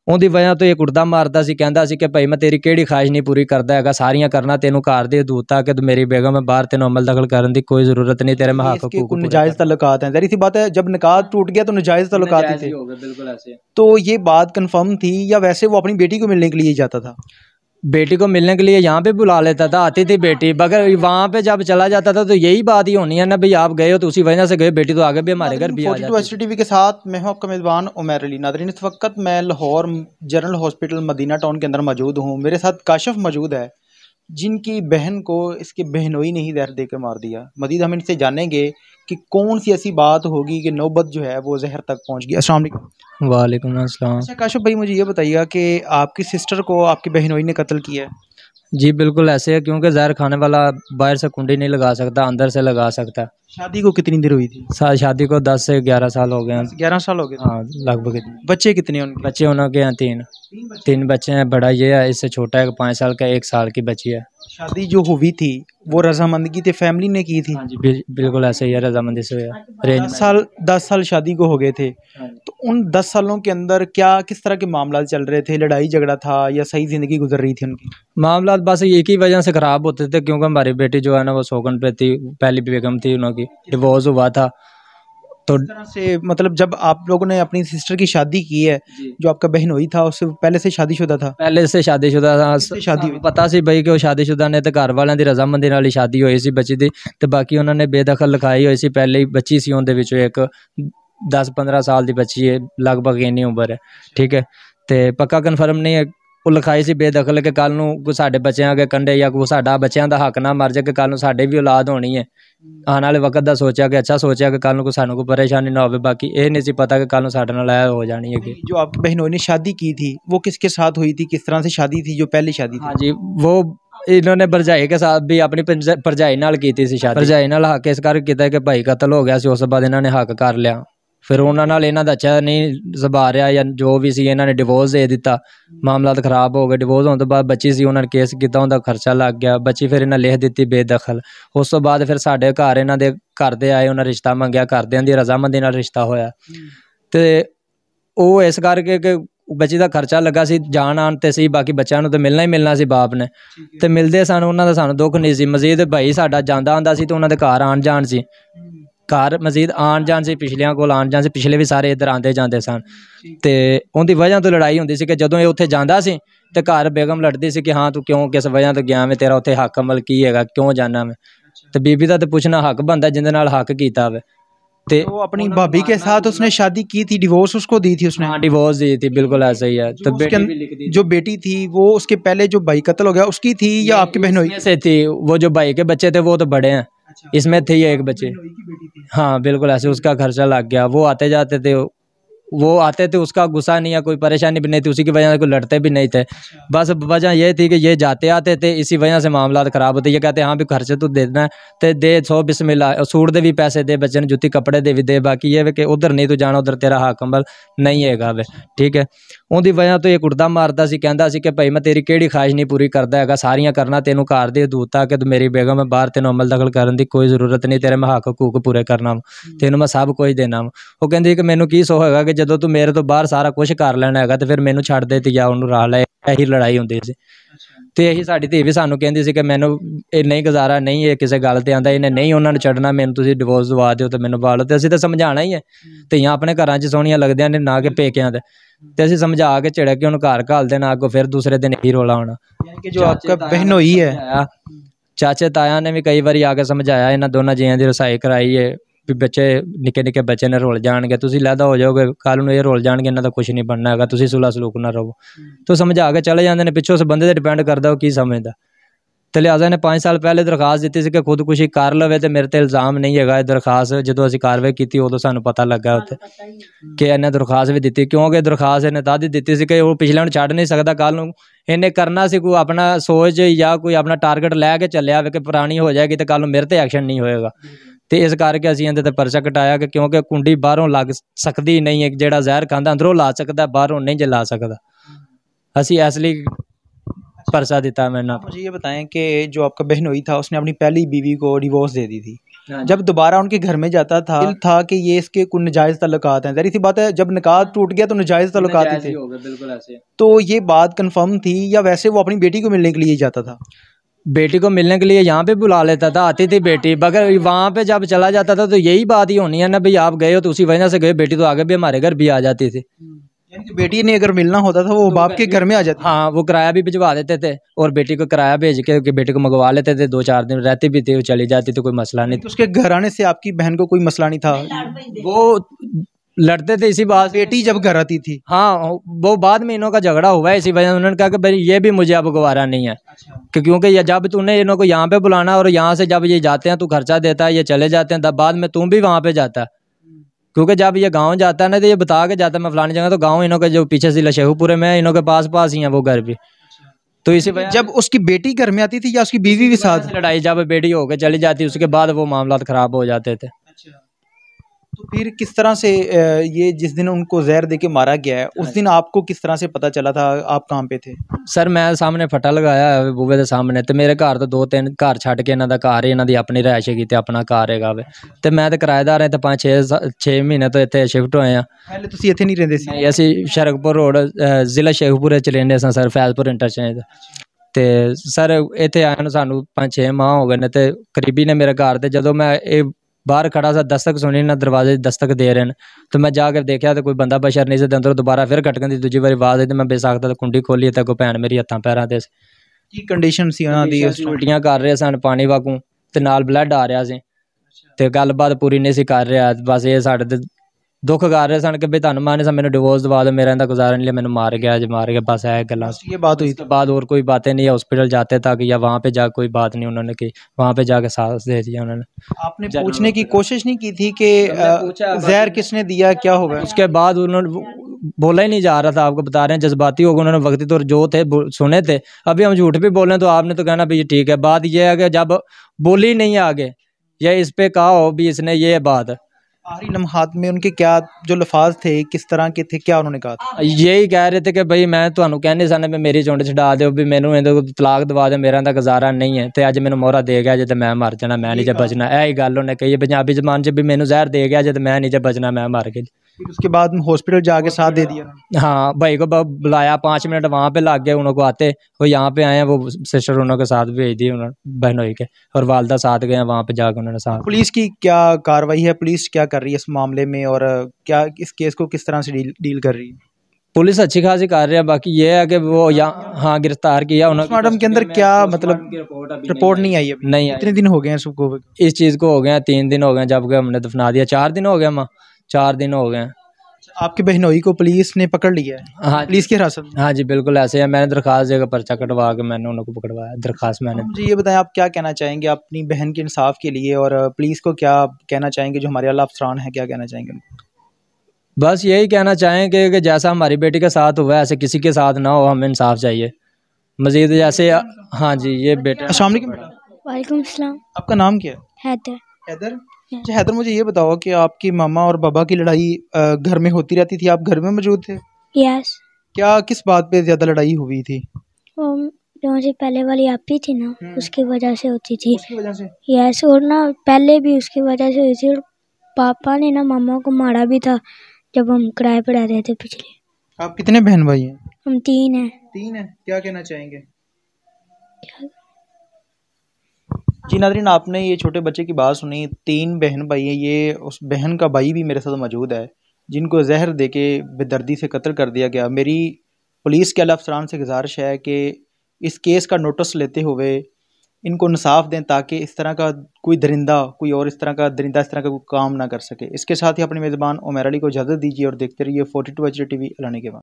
ਉਹਦੀ ਵਜ੍ਹਾ ਤੋਂ ਇਹ ਕੁੱਟਦਾ ਮਾਰਦਾ ਸੀ, ਕਹਿੰਦਾ ਸੀ ਕਿ ਭਾਈ ਮੈਂ ਤੇਰੀ ਕਿਹੜੀ ਖਾਹਿਸ਼ ਨਹੀਂ ਪੂਰੀ ਕਰਦਾ ਹੈਗਾ, ਸਾਰੀਆਂ ਕਰਨਾ, ਤੈਨੂੰ ਘਰ ਦੇ ਦੂਤਾ कि मेरी बेगम है बाहर, तेनों अमल दखल करने की कोई ज़रूरत नहीं, तेरे में हक हकूक नाजायज़ तल्लुकात हैं। ज़ाहिर सी बात है जब निकाह टूट गया तो नाजायज़ तल्लुकात ही थे। बिल्कुल ऐसे। तो ये बात कंफर्म थी या वैसे वो अपनी बेटी को मिलने के लिए जाता था? बेटी को मिलने के लिए यहाँ पे बुला लेता था, आती थी बेटी, मगर वहाँ पे जब चला जाता था तो यही बात ही होनी है ना, भाई आप गए हो तो उसी वजह से गए, बेटी तो आगे भी हमारे घर भी आ जाती है। STV के साथ मैं हूँ आपका मेज़बान उमैर अली। नाज़रीन, इस वक्त मैं Lahore general hospital Madina town के अंदर मौजूद हूँ। मेरे साथ काशिफ मौजूद है जिनकी बहन को इसके बहनोई ने ही जहर देकर मार दिया। मज़ीद हम इनसे जानेंगे कि कौन सी ऐसी बात होगी कि नौबत जो है वो जहर तक पहुँच गई। अस्सलाम वालेकुम। वालेकुम अस्सलाम। अच्छा काशिफ भाई, मुझे ये बताइएगा कि आपकी सिस्टर को आपकी बहनोई ने कत्ल किया है? जी बिल्कुल ऐसे है, क्योंकि जहर खाने वाला बाहर से कुंडी नहीं लगा सकता, अंदर से लगा सकता है। शादी को कितनी देर हुई थी? शादी को 10 से 11 साल हो गए हैं। 11 साल हो गए? हाँ लगभग। बच्चे कितने हैं उनके? बच्चे उनके हैं तीन बच्चे हैं। बड़ा ये है, इससे छोटा है 5 साल का, 1 साल की बच्ची है। शादी जो हुई थी वो रजामंदी थी, फैमिली ने की थी? हाँ जी बिल्कुल ऐसे ही है, रजामंदी से हुआ। 10 साल शादी को हो गए थे, तो उन 10 सालों के अंदर क्या किस तरह के मामला चल रहे थे? लड़ाई झगड़ा था या सही ज़िंदगी गुजर रही थी उनकी? मामला बस एक ही वजह से ख़राब होते थे, क्योंकि हमारी बेटी जो है ना वो सोगन पे थी, पहली बेगम थी, उनकी डिवोर्स हुआ था। तो तरह से मतलब जब आप लोगों ने अपनी सिस्टर की शादी की है, जो आपका बहनोई था उससे पहले से शादीशुदा था? पहले से शादीशुदा था। शादी पता सी भाई कि वो शादीशुदा ने तो घर वालों की रजामंदी नाल शादी हुई सी बच्ची दी, तो बाकी उन्होंने बेदखल लिखाई हुई सी पहले ही बच्ची सी, उनदे विचों एक 10-15 साल की बच्ची है, लगभग इन्नी उम्र है, ठीक है। तो पक्का कन्फर्म नहीं है, वो लिखाई सी बेदखल के कल नूं साडे बच्चों के कंडे या कोई साडा बच्चों का हक ना मर जाए कि कल नूं साडे भी औलाद होनी है। आने वाले वक्त का सोचा कि अच्छा सोचा कि कल नूं सानूं कोई परेशानी ना हो, बाकी ये नहीं सी पता कि कल नूं साडे नाल हो जानी है। जो आपकी बहनों ने शादी की थी वो किसके साथ हुई थी, किस तरह से शादी थी जो पहली शादी थी? हाँ जी, वो इन्होंने भरजाई के साथ भी अपनी भरजाई नाल की थी शादी। भरजाई नाल हक इस करके कीता कि भाई कतल हो गया सी, उस बाद इन्होंने हक कर लिया, फिर उन्होंने इन्हों का अच्छा नहीं सुभा रहा या जो भी सी, इन्होंने डिवोर्स दे दिता, मामला तो खराब हो गया। डिवोर्स होने तो बाद बच्ची सी, उन्होंने केस किया, उनका खर्चा लग गया, बच्ची फिर इन्हें लिख दी बेदखल। उस तो बाद फिर साढ़े घर इन्हों के घर दे आए, उन्हें रिश्ता मंगया, घरदियां दी रजामंदी नाल रिश्ता होया, तो वो इस करके कि बच्ची का खर्चा लगा सी, जान आन ते सी, बाकी बच्चों को तो मिलना ही मिलना सी बाप ने, तो मिलते सन उन्होंने सानू दुख नहीं सी। मजीद भाई साडा जांदा आंदा सी तो उन्होंने घर आन जान सी, घर मजीद आन जान से, पिछलियां कोल आन जान से, पिछले भी सारे इधर आते जाते सन। तो उनकी वजह तो लड़ाई होंदी सी कि जदों ये उत्थे जांदा सी ते घर बेगम लड़दी सी कि हाँ तू क्यों किस वजह तो गया मैं, तेरा उत्थे हक अमल की हैगा, क्यों जाना मैं। तो बीबी का तो पूछना हक बनता जिंदे नाल हक कीता वे। तो अपनी भाभी के साथ उसने शादी की थी, डिवोर्स उसको दी थी उसने? हाँ डिवोर्स दी थी, बिल्कुल ऐसा ही है। तो जो बेटी थी वो उसके पहले जो भाई कत्ल हो गया उसकी थी या आपकी बहनोई से थी? वो जो भाई के बच्चे थे वो तो बड़े हैं, इसमें थे एक बच्चे। हाँ बिल्कुल ऐसे, उसका खर्चा लग गया, वो आते जाते थे, वो आते थे, उसका गुस्सा नहीं या कोई परेशानी भी नहीं थी, उसी की वजह से कोई लड़ते भी नहीं थे। बस वजह ये थी कि ये जाते आते थे, इसी वजह से मामला ख़राब होते। ये कहते हाँ भी खर्चे तो देना है तो दे 100 बिस्मिल्लाह, सूट दे भी पैसे दे, बच्चे ने जुत्ती कपड़े दे भी दे, बाकी ये कि उधर नहीं तो जाना, उधर तेरा हक अमल नहीं हैगा वे, ठीक है। उनकी वजह तो ये कुटदा मारदा सी, कहंदा सी कि भाई मैं तेरी किहड़ी ख्वाहिश नहीं पूरी करदा हैगा, सारियां करना, तैनूं घर दे दूता कि तू मेरी बेगम है बाहर, तैनूं अमल दखल करन दी कोई जरूरत नहीं, तेरे मैं हक हकूक पूरे करना, तैनूं मैं सब कुछ देना। वो कहंदी कि मैनूं की सो हैगा कि जदों तू मेरे तो बाहर सारा कुछ कर लेना है तो फिर मैनू छड़ दे ते या उन्होंने राह लै, यही लड़ाई होंदी सी। तो यही साडी धी भी सानू कहंदी सी कि मैनू ये नहीं गुजारा, नहीं ये किसी गल ते आंदा, इन्हें नहीं उन्होंने छड्डना, मैनू तुसीं डिवोर्स दवा दिओ तो मैनू बालो। तो असीं तो समझाना ही है, धीआं अपने घरां च सोहणियां लगदियां ने ना कि पेकिआं दे, ते असीं समझा के झिड़क के उन्हें घर घाल देना, अगों फिर दूसरे दिन ही रोला होना। जो आपका बहनोई है, चाचे ताया ने भी कई बारी आके समझाया, इन्हां दोनों जियां दी रसाई कराई है भी बच्चे निक्के निक्के बच्चे ने रुल जाएंगे, तुसीं लैदा हो जाओगे, कल नूं ये रुल जाएंगे, इन्हां दा कुछ नहीं बनना हैगा, तुसीं सुलह सलूक ना रहो। तो समझा के चले जाते हैं, पिछों उस बंदे ते डिपेंड करदा वो की समझदा। तो लिहाजा इन्हें 5 साल पहले दरखास्त दी सी कि खुदकुशी कर लवे, तो मेरे ते इल्ज़ाम नहीं हैगा। दरखास्त जदों असीं कार्रवाई की उदों सानूं पता लगा उत्थे कि इन्हें दरखास्त भी दी, क्योंकि दरखास्त इन्हें तद ही दी सी कि वो पिछले नूं छड्ड नहीं सकदा, कल नूं इन्हें करना सी कोई अपना सोच या कोई अपना टारगेट लैके चलिया कि पुरानी हो जाएगी तो कल नूं मेरे ते एक्शन नहीं होएगा। तो इस करके असीं इहदे ते परचा कटाया कि क्योंकि कुंडी बाहरों लग सकती नहीं है, जिहड़ा जहर खांदा अंदरों ला सकदा, बाहरों नहीं जे ला सकदा। असीं इसलिए परचा दिता। मैंने मुझे ये बताएं कि जो आपका बहनोई था उसने अपनी पहली बीवी को डिवोर्स दे दी थी, हाँ जी। जब दोबारा उनके घर में जाता था कि ये इसके कोई नाजायज़ ताल्लुकात हैं। ज़ाहिर सी बात है, जब निकाह टूट गया तो नाजायज़ ताल्लुकात ही नाजायज़ थे। ही होगा, बिल्कुल ऐसे। तो ये बात कन्फर्म थी या वैसे वो अपनी बेटी को मिलने के लिए ही जाता था? बेटी को मिलने के लिए यहाँ पे बुला लेता था, आती थी बेटी, मगर वहाँ पे जब चला जाता था तो यही बात ही होनी है ना, भाई आप गए हो तो उसी वजह से गए, बेटी तो आगे भी हमारे घर भी आ जाती थी। यानी कि बेटी ने अगर मिलना होता था वो बाप के घर में आ जाती। हाँ, वो किराया भी भिजवा देते थे और बेटी को किराया भेज के बेटी को मंगवा लेते थे, 2-4 दिन रहती भी थी, वो चली जाती थी, कोई मसला नहीं तो उसके घर आने से आपकी बहन को कोई मसला नहीं था? वो लड़ते थे इसी बात से। बेटी जब घर आती थी। हाँ, वो बाद में इन्हों का झगड़ा हुआ है इसी वजह से। उन्होंने कहा कि भाई ये भी मुझे अब गवारा नहीं है, क्योंकि ये जब तूने इन्हों को यहाँ पे बुलाना और यहाँ से जब ये जाते हैं तू खर्चा देता है, ये चले जाते हैं, तब बाद में तू भी वहाँ पे जाता है, क्योंकि जब ये गांव जाता है ना तो ये बता के जाता है मैं फलानी जगह, तो गांव इन्हों के जो पीछे जिला शेखुपुरे में है, इन्हों के पास ही है वो घर भी। तो इसी वजह जब उसकी बेटी घर में आती थी या उसकी बीवी भी साथ? लड़ाई जब बेटी होकर चली जाती उसके बाद वो मामला खराब हो जाते थे। तो फिर किस तरह से ये जिस दिन उनको जहर दे के मारा गया है उस दिन आपको किस तरह से पता चला था? आप कहाँ पे थे? सर मैं सामने फटा लगाया है बूबे के सामने, तो मेरे घर तो 2-3 घर छੱਡ के इन्हों का घर ही, इन्हों की अपनी रहायश की अपना घर है वे, तो मैं तो किराएदार है, तो 5-6 महीने तो इतने शिफ्ट होए हैं। पहले तुसी इत्थे नहीं रहंदे सी? नहीं, असी शरकपुर रोड जिला शेखपुरे च रहिंदे सां सर, फैजपुर इंटरचेंज। ते सर इत्थे आए नूं सानू 5-6 माह हो गए ने, ते करीबी ने मेरे घर, ते जदों मैं बाहर खड़ा सा दस्तक सुनी ना, दरवाजे दस्तक दे रहे हैं, तो मैं जाकर देखा तो कोई बंदा बशर नहीं से, अंदरों दोबारा फिर खटकन दी दूजी बारी आवाज़ आई, तो मैं बेसाख्ता कुंडी खोली तो कोई भैन मेरी हत्थां पैरां ते की कंडीशन सी उन्हां दी? उल्टियां कर रहे सन पानी वागू, ते नाल ब्लड आ रहा सी, ते गलबात पूरी नहीं सी कर रहा, बस ये साडे ते दुख कर रहे सन कि भाई तुहानूं माने सा मैनूं डिवोर्स दवा दो, मेरा इंदा गुजारा नहीं लिया, मैनूं मार गया, बस है गल्लां। ये बात हुई उसके बाद और कोई बातें नहीं, हॉस्पिटल जाते तक या वहाँ पे जा कोई बात नहीं उन्होंने की, वहाँ पे जाके साथ दे दिया उन्होंने। आपने पूछने की कोशिश नहीं की थी कि जहर किसने दिया, क्या होगा? उसके बाद उन्होंने बोला ही नहीं जा रहा था, आपको बता रहे हैं जज्बाती हो गए उन्होंने, वक्ती तौर जो थे सुने थे, अभी हम झूठ भी बोलें तो आपने तो कहना भाई ठीक है। बात यह है कि जब बोली नहीं आगे या इस पे कहा हो भी इसने ये बात, आखिरी लम्हात में उनके क्या जो लफाज थे, किस तरह के थे, क्या उन्होंने कहा था? यही कह रहे थे कि भाई मैं तुहानू कहने सन भी मेरी चुंड छड़ा दो, भी मैनू इहदे तलाक दवा दे, मेरा इंदा गुजारा नहीं है, तो अज मैनू मोहरा दे गया जे, तो मैं मर जाना, मैं नहीं जे बचना। यही गल उन्हें कही पंजाबी जबान च भी मैनू जहर दे गया जे, तो मैं नहीं जे बचना, मैं मर गई। फिर उसके बाद हॉस्पिटल जाके साथ दे दिया? हाँ, भाई को बुलाया, 5 मिनट वहाँ पे लग गए, उनको आते वो यहाँ पे आए हैं, वो सिस्टर उन्होंने साथ भेज दी उन्होंने बहनोई के, और वालदा साथ गए हैं वहाँ पे जाकर उन्होंने साथ। पुलिस की क्या कार्रवाई है? पुलिस क्या कर रही है इस मामले में और क्या इस केस को किस तरह से डील कर रही है? पुलिस अच्छी खासी कर रही है, बाकी ये है कि वो यहाँ हाँ गिरफ्तार किया उन्होंने। पोस्टमार्टम के अंदर क्या मतलब रिपोर्ट नहीं आई अभी? नहीं, कितने दिन हो गए हैं सबको? इस चीज़ को हो गए 3 दिन हो गए, जबकि हमने दफना दिया 4 दिन हो गए, माँ 4 दिन हो गए। आपके बहनोई को पुलिस ने पकड़ लिया है? हाँ, पुलिस की हिरासत में? हाँ जी बिल्कुल ऐसे है, मैंने दरखास्त देकर पर्चा कटवा के मैंने उनको पकड़वाया, दरखास्त मैंने। मुझे ये बताएं, आप क्या कहना चाहेंगे अपनी बहन के इंसाफ के लिए, और पुलिस को क्या कहना चाहेंगे, जो हमारे अल्लाह अफसरान है, क्या कहना चाहेंगे उनको? बस यही कहना चाहेंगे कि जैसा हमारी बेटी के साथ हुआ ऐसे किसी के साथ ना हो, हमें इंसाफ चाहिए मजीद। जैसे हाँ जी, ये बेटा। अस्सलाम वालेकुम बेटा। वालेकुम सलाम। आपका नाम क्या है? हैदर। हैदर। अच्छा हैदर, मुझे ये बताओ कि आपकी मामा और बाबा की लड़ाई घर में होती रहती थी, आप घर में मौजूद थे? यस। क्या किस बात पे ज़्यादा लड़ाई हुई थी? वो जो मुझे पहले वाली आपी थी ना, उसकी वजह से होती थी। उसकी वजह से? यस, और ना पहले भी उसकी वजह से हुई थी, और पापा ने ना मामा को मारा भी था जब हम किराए पर रहते थे पिछले। आप कितने बहन भाई हैं? हम 3 हैं। 3 हैं। क्या कहना चाहेंगे? जी नाज़रीन, आपने ये छोटे बच्चे की बात सुनी। 3 बहन भाई हैं, ये उस बहन का भाई भी मेरे साथ मौजूद है जिनको जहर देके बेदर्दी से कत्ल कर दिया गया। मेरी पुलिस के आला अफसरान से गुजारिश है कि इस केस का नोटिस लेते हुए इनको इंसाफ दें, ताकि इस तरह का कोई दरिंदा इस तरह का कोई काम ना कर सके। इसके साथ ही अपने मेज़बान उमैर अली को इजाज़त दीजिए और देखते रहिए 42 HD TV। अल्लाह ने के बाद।